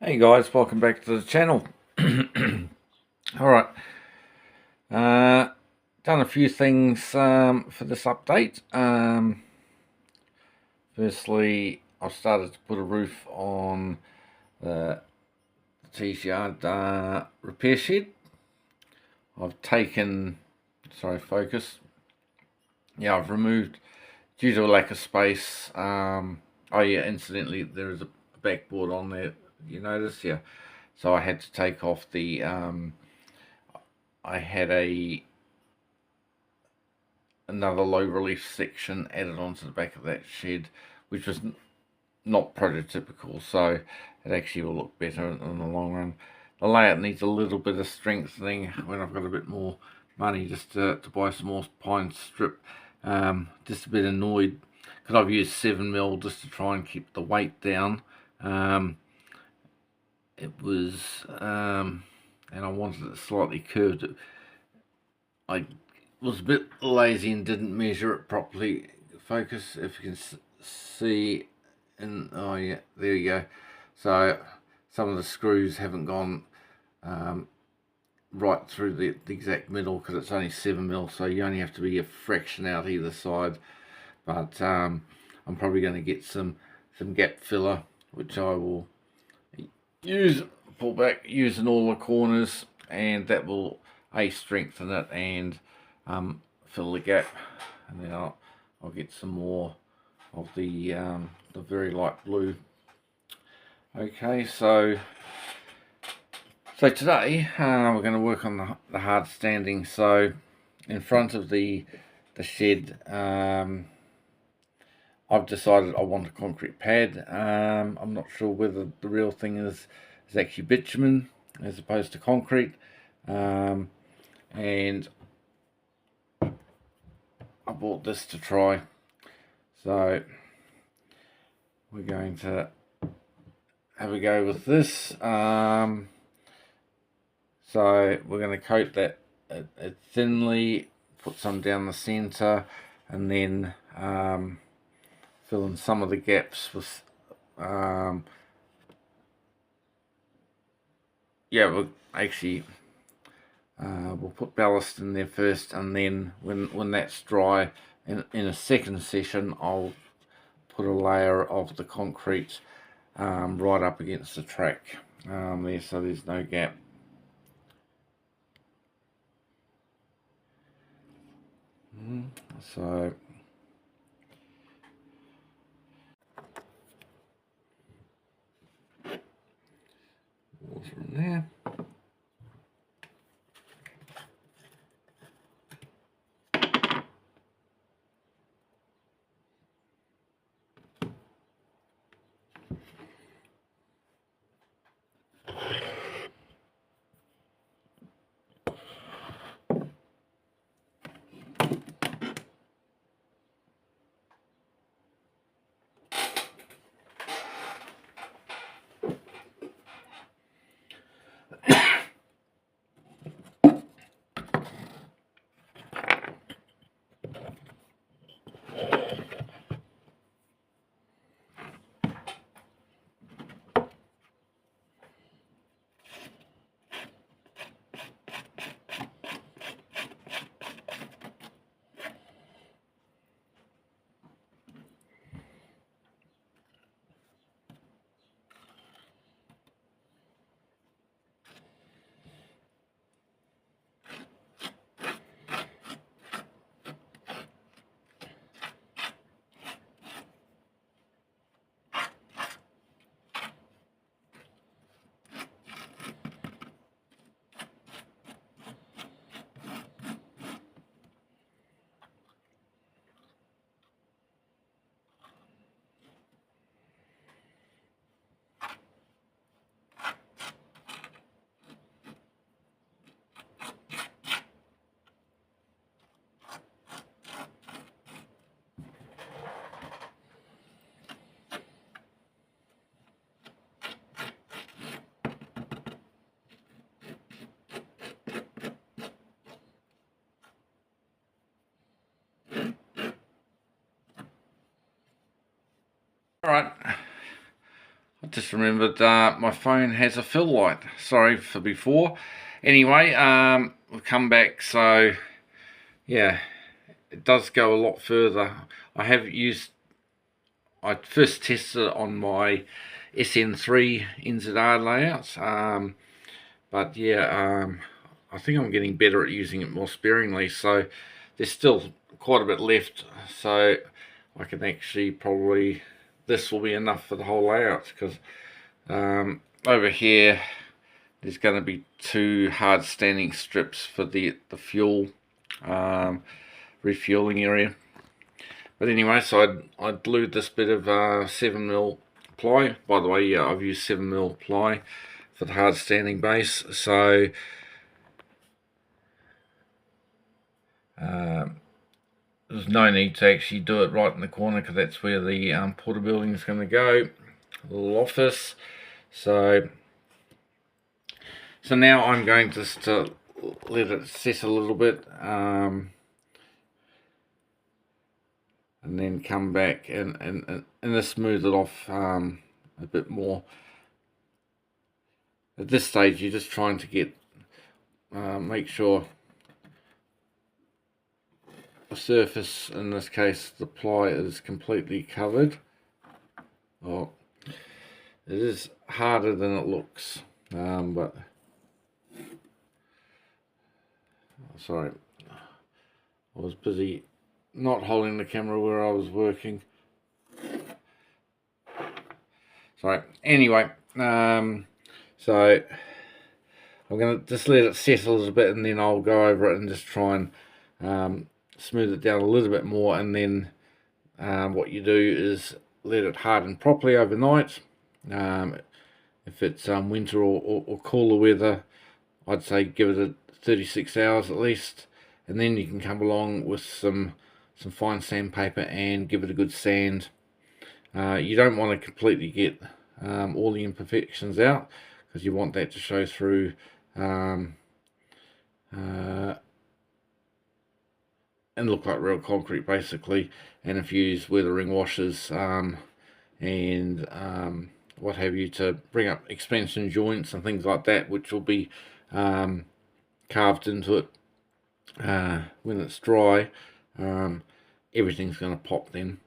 Hey guys, welcome back to the channel. Alright, done a few things for this update. Firstly, I've started to put a roof on the T's yard repair shed. I've taken, sorry, focus. Yeah, I've removed, due to a lack of space. Oh yeah, incidentally, there is a backboard on there, you notice, yeah. So I had to take off the, I had another low relief section added onto the back of that shed, which was not prototypical, so it actually will look better in the long run. The layout needs a little bit of strengthening when I've got a bit more money, just to buy some more pine strip. Just a bit annoyed because I've used 7mm just to try and keep the weight down. It was, and I wanted it slightly curved. I was a bit lazy and didn't measure it properly. Focus, if you can see, and oh yeah, there you go. So some of the screws haven't gone right through the exact middle because it's only 7mm, so you only have to be a fraction out either side. But I'm probably going to get some gap filler, which I will pull back, use in all the corners, and that will strengthen it and fill the gap. And then I'll get some more of the very light blue. Okay, so today we're going to work on the hard standing. So in front of the shed, I've decided I want a concrete pad. I'm not sure whether the real thing is actually bitumen as opposed to concrete. And I bought this to try. So we're going to have a go with this. So we're going to coat that thinly, put some down the center, and then fill in some of the gaps with yeah, we'll actually we'll put ballast in there first, and then when that's dry, in a second session, I'll put a layer of the concrete right up against the track there, so there's no gap. So water in there. Alright, I just remembered my phone has a fill light. Sorry for before. Anyway, we've come back, so yeah, it does go a lot further. I first tested it on my SN3 NZR layouts, but yeah, I think I'm getting better at using it more sparingly, so there's still quite a bit left, so I can actually probably, this will be enough for the whole layout, because over here there's going to be 2 hard standing strips for the fuel refueling area. But anyway, so I glued this bit of 7mm ply. By the way, yeah, I've used 7mm ply for the hard standing base, so there's no need to actually do it right in the corner, because that's where the porter building is going to go, a little office. So now I'm going just to let it set a little bit, and then come back and just smooth it off a bit more. At this stage, you're just trying to get make sure the surface, in this case the ply, is completely covered. Oh, it is harder than it looks, but sorry, I was busy not holding the camera where I was working. Sorry. Anyway, so I'm going to just let it settle a little bit, and then I'll go over it and just try and smooth it down a little bit more, and then what you do is let it harden properly overnight. If it's winter or cooler weather, I'd say give it 36 hours at least, and then you can come along with some fine sandpaper and give it a good sand. You don't want to completely get all the imperfections out, because you want that to show through and look like real concrete basically. And if you use weathering washes and what have you to bring up expansion joints and things like that, which will be carved into it when it's dry, everything's going to pop then.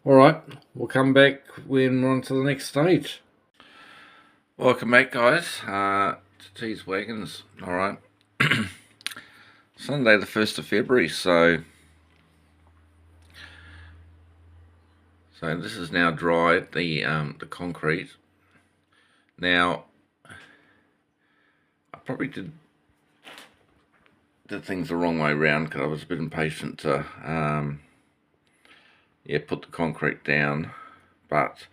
Alright, we'll come back when we're on to the next stage. Welcome back, guys, to these wagons. Alright, Sunday the 1st of February, so this is now dried, the concrete. Now, I probably did things the wrong way around, because I was a bit impatient to yeah, put the concrete down, but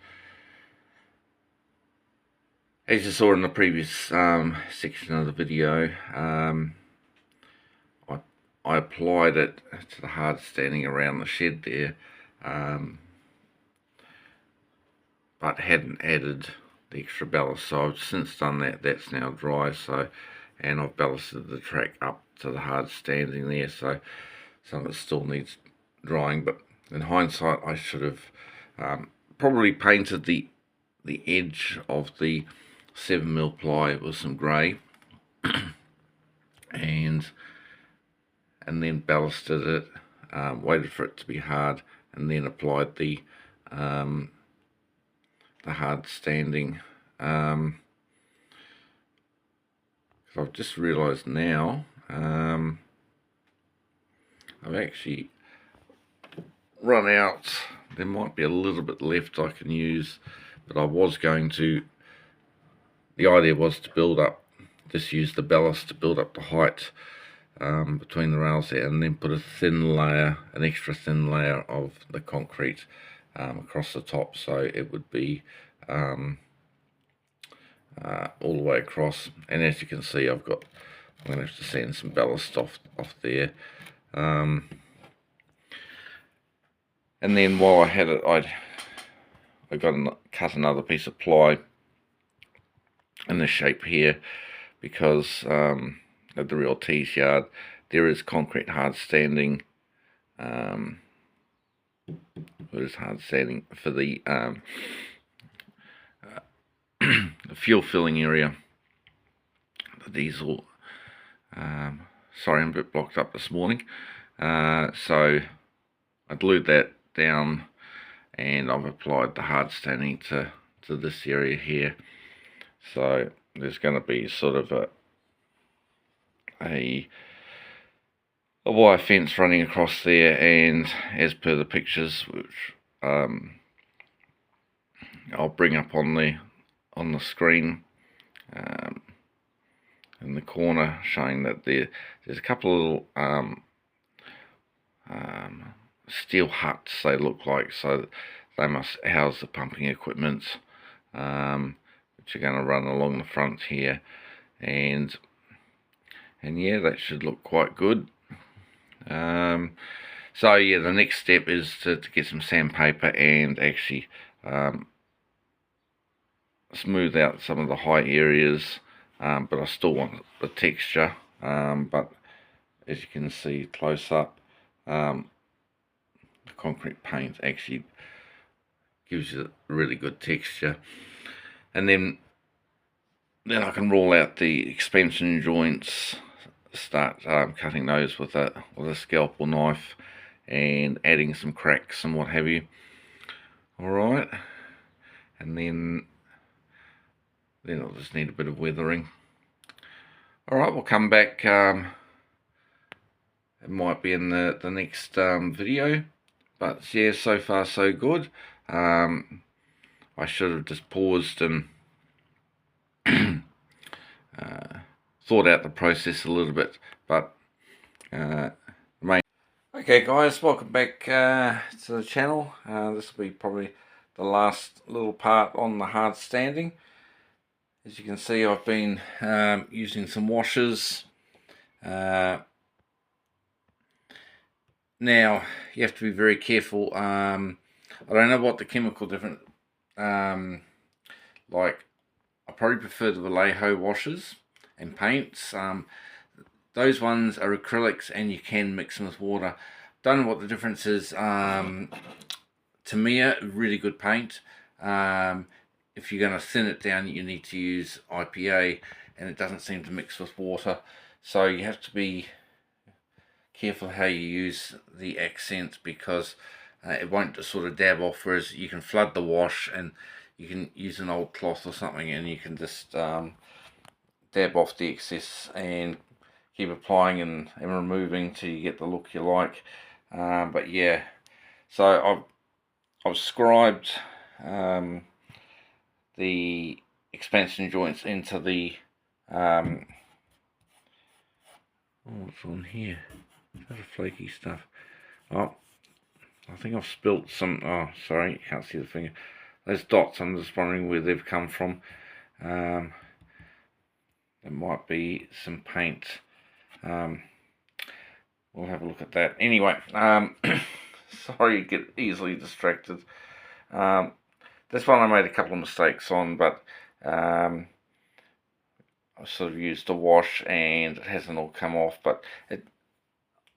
as you saw in the previous section of the video, I applied it to the hard standing around the shed there, but hadn't added the extra ballast, so I've since done that. That's now dry, so, and I've ballasted the track up to the hard standing there, so some of it still needs drying. But in hindsight, I should have probably painted the edge of the 7mm ply with some grey and then ballasted it, waited for it to be hard, and then applied the hard standing. I've just realised now I've actually run out. There might be a little bit left I can use, but I was going to, the idea was to build up, just use the ballast to build up the height between the rails there, and then put a thin layer, an extra thin layer of the concrete across the top, so it would be all the way across. And as you can see, I'm going to have to sand some ballast off there. And then while I had it, I cut another piece of ply in this shape here, because at the real tees yard there is concrete hard standing. There's hard standing for the fuel filling area, the diesel. Sorry, I'm a bit blocked up this morning. So I glued that down, and I've applied the hard standing to this area here. So there's going to be sort of a wire fence running across there, and as per the pictures, which I'll bring up on the screen in the corner, showing that there's a couple of little steel huts, they look like, so they must house the pumping equipment, which are going to run along the front here, and yeah, that should look quite good. So yeah, the next step is to get some sandpaper and actually smooth out some of the high areas, but I still want the texture. But as you can see close up, the concrete paint actually gives you a really good texture. And then I can roll out the expansion joints, start cutting those with a scalpel knife and adding some cracks and what have you. Alright, and then it'll just need a bit of weathering. Alright, we'll come back. It might be in the next video, but yeah, so far so good. I should have just paused and thought out the process a little bit, but okay guys, welcome back to the channel. This will be probably the last little part on the hard standing. As you can see, I've been using some washers. Now you have to be very careful. I don't know what the chemical difference, like, I probably prefer the Vallejo washers and paints. Those ones are acrylics and you can mix them with water. Don't know what the difference is. Tamiya, really good paint. If you're going to thin it down, you need to use IPA, and it doesn't seem to mix with water. So you have to be careful how you use the accent, because it won't just sort of dab off, whereas you can flood the wash and you can use an old cloth or something and you can just dab off the excess and keep applying and removing till you get the look you like. But yeah, so I've scribed the expansion joints into the what's on here? Is that a flaky stuff? Oh, I think I've spilt some. Oh, sorry, you can't see the finger. Those dots, I'm just wondering where they've come from. There might be some paint. We'll have a look at that. Anyway, sorry, you get easily distracted. This one I made a couple of mistakes on, but I sort of used a wash and it hasn't all come off. But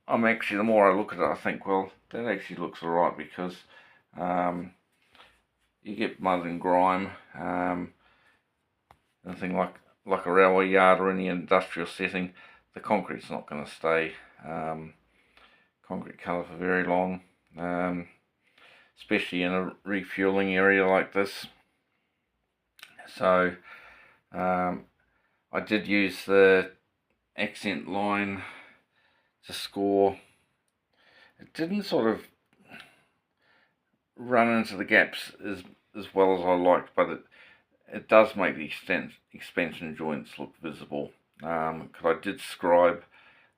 I'm actually, the more I look at it, I think, well, that actually looks alright, because you get mud and grime, anything like a railway yard or any industrial setting, the concrete's not going to stay concrete colour for very long, especially in a refueling area like this. So I did use the accent line to score. It didn't sort of run into the gaps as well as I liked, but it does make the expansion joints look visible, because I did scribe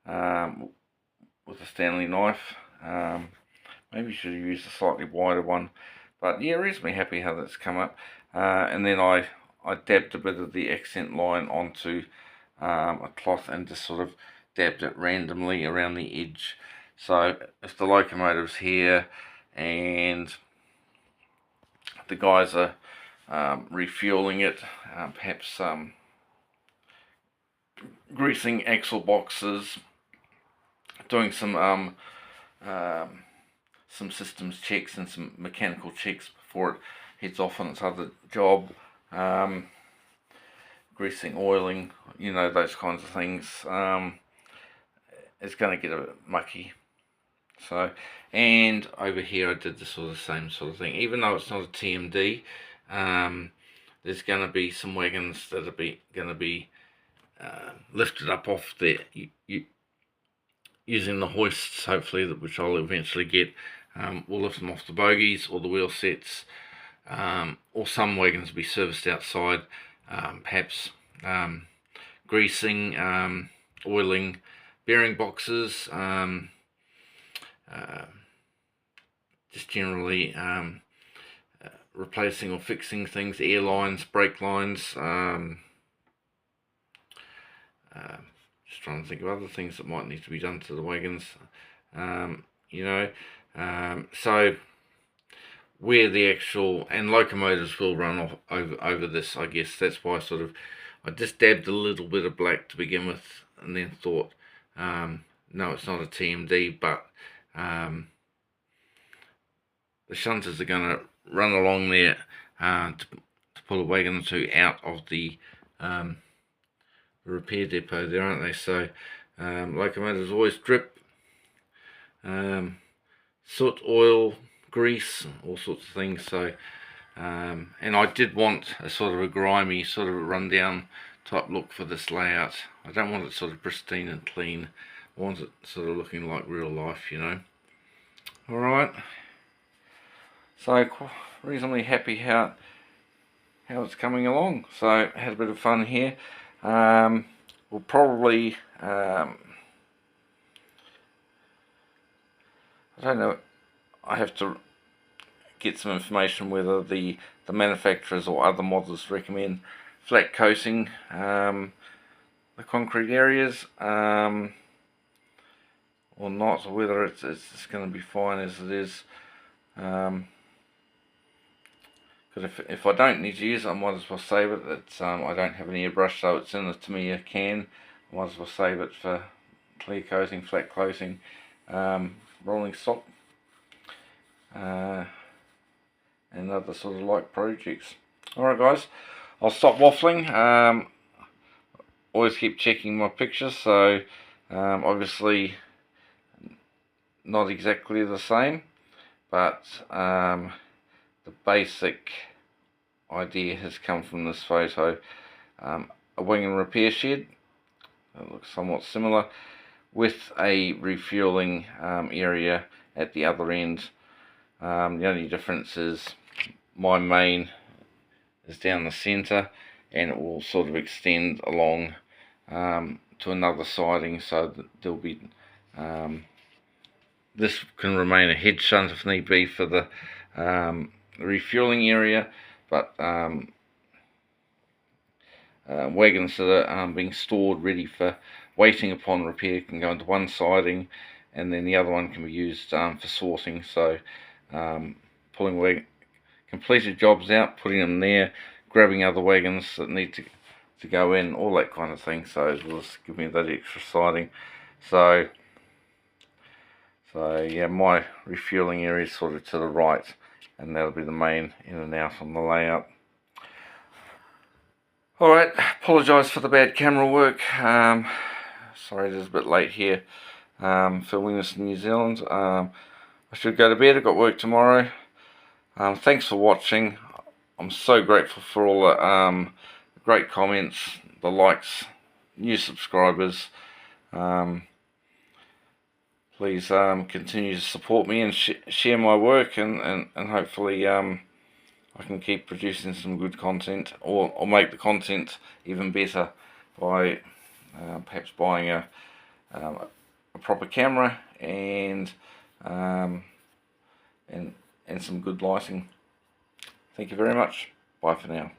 with a Stanley knife. Maybe should have used a slightly wider one, but yeah, reasonably happy how that's come up. And then I dabbed a bit of the accent line onto a cloth and just sort of dabbed it randomly around the edge. So if the locomotive's here and the guys are refueling it, perhaps greasing axle boxes, doing some systems checks and some mechanical checks before it heads off on its other job. greasing, oiling, you know, those kinds of things, it's going to get a bit mucky. So, and over here I did the same sort of thing. Even though it's not a TMD, there's going to be some wagons that are going to be lifted up off there using the hoists, hopefully, which I'll eventually get. We'll lift them off the bogies or the wheel sets, or some wagons will be serviced outside, perhaps greasing, oiling, bearing boxes, just generally replacing or fixing things, air lines, brake lines, just trying to think of other things that might need to be done to the wagons, you know, so where the actual, and locomotives will run off over this, I guess. That's why I just dabbed a little bit of black to begin with, and then thought, no, it's not a TMD, but the shunters are going to run along there to pull a wagon or two out of the repair depot there, aren't they? So locomotives always drip soot, oil, grease, all sorts of things. So and I did want a sort of a grimy, sort of a rundown type look for this layout. I don't want it sort of pristine and clean. I want it sort of looking like real life, you know. Alright, so reasonably happy how it's coming along. So had a bit of fun here. We'll probably I don't know, I have to get some information whether the manufacturers or other modders recommend flat coating the concrete areas or not, or whether it's going to be fine as it is. Because if I don't need to use it, I might as well save it. It's I don't have an airbrush, so it's in the Tamiya can. I might as well save it for clear coating, flat coating, rolling stock, and other sort of like projects. Alright guys, I'll stop waffling. Always keep checking my pictures, so obviously not exactly the same, but the basic idea has come from this photo. A Wagon repair shed, it looks somewhat similar, with a refueling area at the other end. The only difference is my main is down the centre, and it will sort of extend along to another siding, so that there'll be this can remain a head shunt if need be for the refueling area, but wagons that are being stored ready for waiting upon repair can go into one siding, and then the other one can be used for sorting. So pulling completed jobs out, putting them there, grabbing other wagons that need to go in, all that kind of thing. So it will just give me that extra siding. So yeah, my refueling area is sort of to the right, and that'll be the main in and out on the layout. Alright, apologise for the bad camera work. Sorry it is a bit late here, filming this in New Zealand. I should go to bed, I've got work tomorrow. Thanks for watching. I'm so grateful for all the great comments, the likes, new subscribers. Please continue to support me and share my work, and hopefully I can keep producing some good content, or make the content even better by perhaps buying a proper camera and some good lighting. Thank you very much. Bye for now.